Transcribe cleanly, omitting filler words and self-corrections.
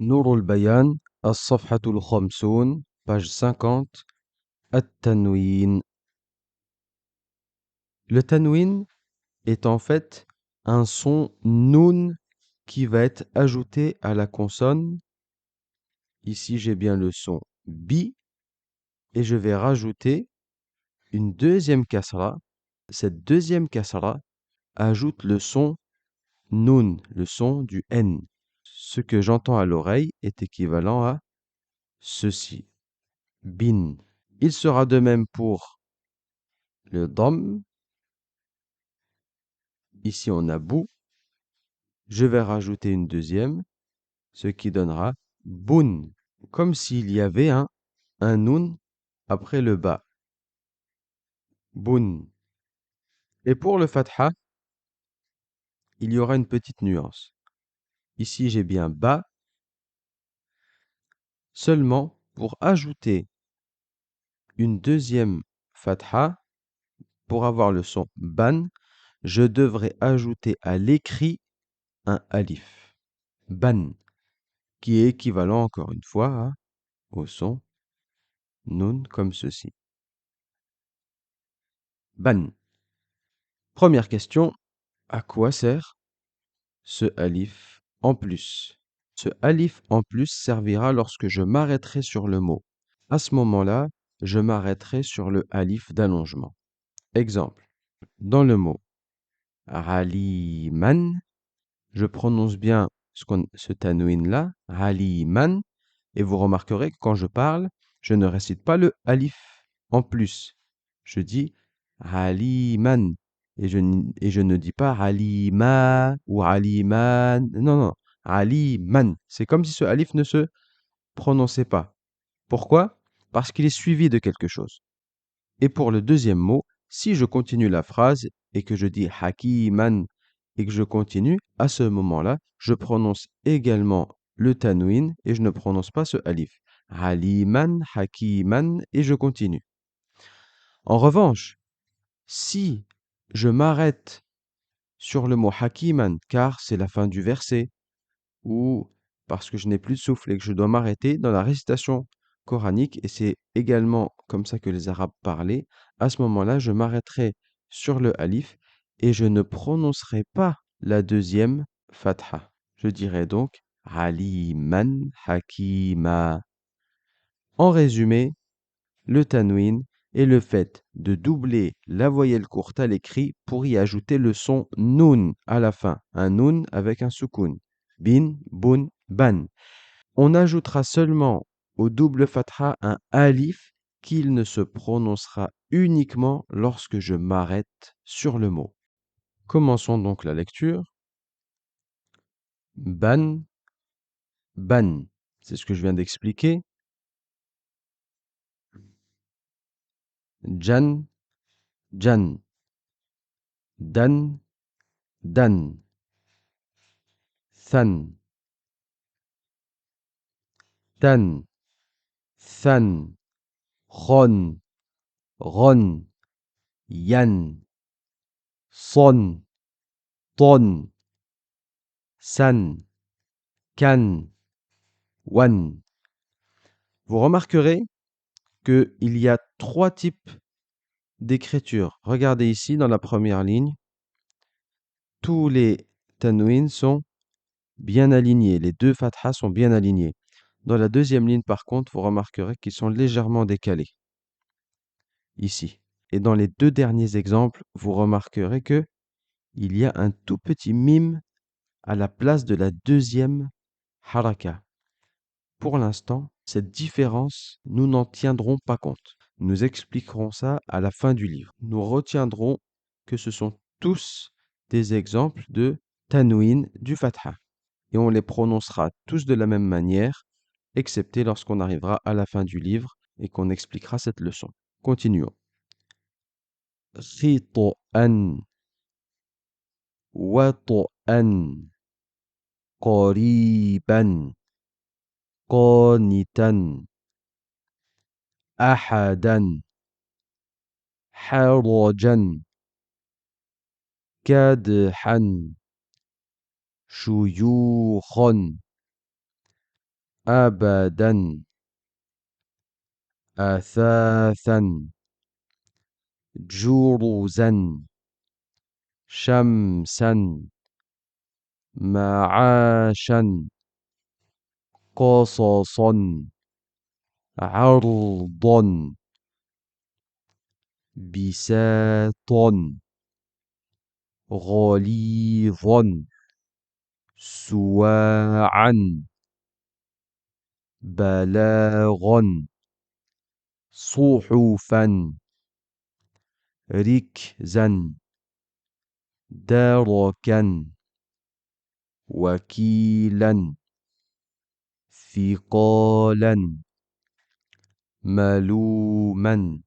نور البيان الصفحة الخمسون page 50 التنوين. Le tanwin est en fait un son noun qui va être ajouté à la consonne. Ici, j'ai bien le son bi et je vais rajouter une deuxième kasra. Cette deuxième kasra ajoute le son noun, le son du n. Ce que j'entends à l'oreille est équivalent à ceci. Bin. Il sera de même pour le dam. Ici, on a bou. Je vais rajouter une deuxième, ce qui donnera boun, comme s'il y avait un noun après le ba. Boun. Et pour le fatha, il y aura une petite nuance. Ici, j'ai bien ba. Seulement, pour ajouter une deuxième fatha, pour avoir le son ban, je devrais ajouter à l'écrit un alif. Ban, qui est équivalent encore une fois au son nun comme ceci. Ban. Première question, à quoi sert ce alif en plus? Ce alif en plus servira lorsque je m'arrêterai sur le mot. À ce moment-là, je m'arrêterai sur le alif d'allongement. Exemple, dans le mot aliman, je prononce bien ce tanwin-là, aliman, et vous remarquerez que quand je parle, je ne récite pas le alif en plus. Je dis aliman, et je ne dis pas alima ou aliman. Non, non, aliman. C'est comme si ce alif ne se prononçait pas. Pourquoi? Parce qu'il est suivi de quelque chose. Et pour le deuxième mot, si je continue la phrase et que je dis hakiman et que je continue, à ce moment-là, je prononce également le tanwin et je ne prononce pas ce alif. Aliman, hakiman et je continue. En revanche, si je m'arrête sur le mot hakiman car c'est la fin du verset ou parce que je n'ai plus de souffle et que je dois m'arrêter dans la récitation coranique, et c'est également comme ça que les Arabes parlaient, à ce moment-là, je m'arrêterai sur le alif et je ne prononcerai pas la deuxième fatha. Je dirai donc aliman hakima. En résumé, le tanwin est le fait de doubler la voyelle courte à l'écrit pour y ajouter le son nun à la fin, un nun avec un soukoun. Bin, bun, ban. On ajoutera seulement au double fatha un alif qu'il ne se prononcera uniquement lorsque je m'arrête sur le mot. Commençons donc la lecture. Ban, ban. C'est ce que je viens d'expliquer. Jan, jan. Dan, dan. Than, tan, than. Ron, ron. Yan, son, ton. San, kan, wan. Vous remarquerez qu'il y a trois types d'écriture. Regardez ici dans la première ligne, tous les tanwins sont bien alignés, les deux fathas sont bien alignés. Dans la deuxième ligne, par contre, vous remarquerez qu'ils sont légèrement décalés, ici. Et dans les deux derniers exemples, vous remarquerez que il y a un tout petit mime à la place de la deuxième haraka. Pour l'instant, cette différence, nous n'en tiendrons pas compte. Nous expliquerons ça à la fin du livre. Nous retiendrons que ce sont tous des exemples de tanwin du fatha. Et on les prononcera tous de la même manière, excepté lorsqu'on arrivera à la fin du livre et qu'on expliquera cette leçon. Continuons. Khito'an, wato'an, qariban, qanitan, ahadan, harajan, kadhan, shuyukhan, أبدا أثاثا جرزا شمسا معاشا قصصا عرضا بساطا غليظا سواعا بلاغا صحفا ركزا دركا وكيلا ثقالا ملوما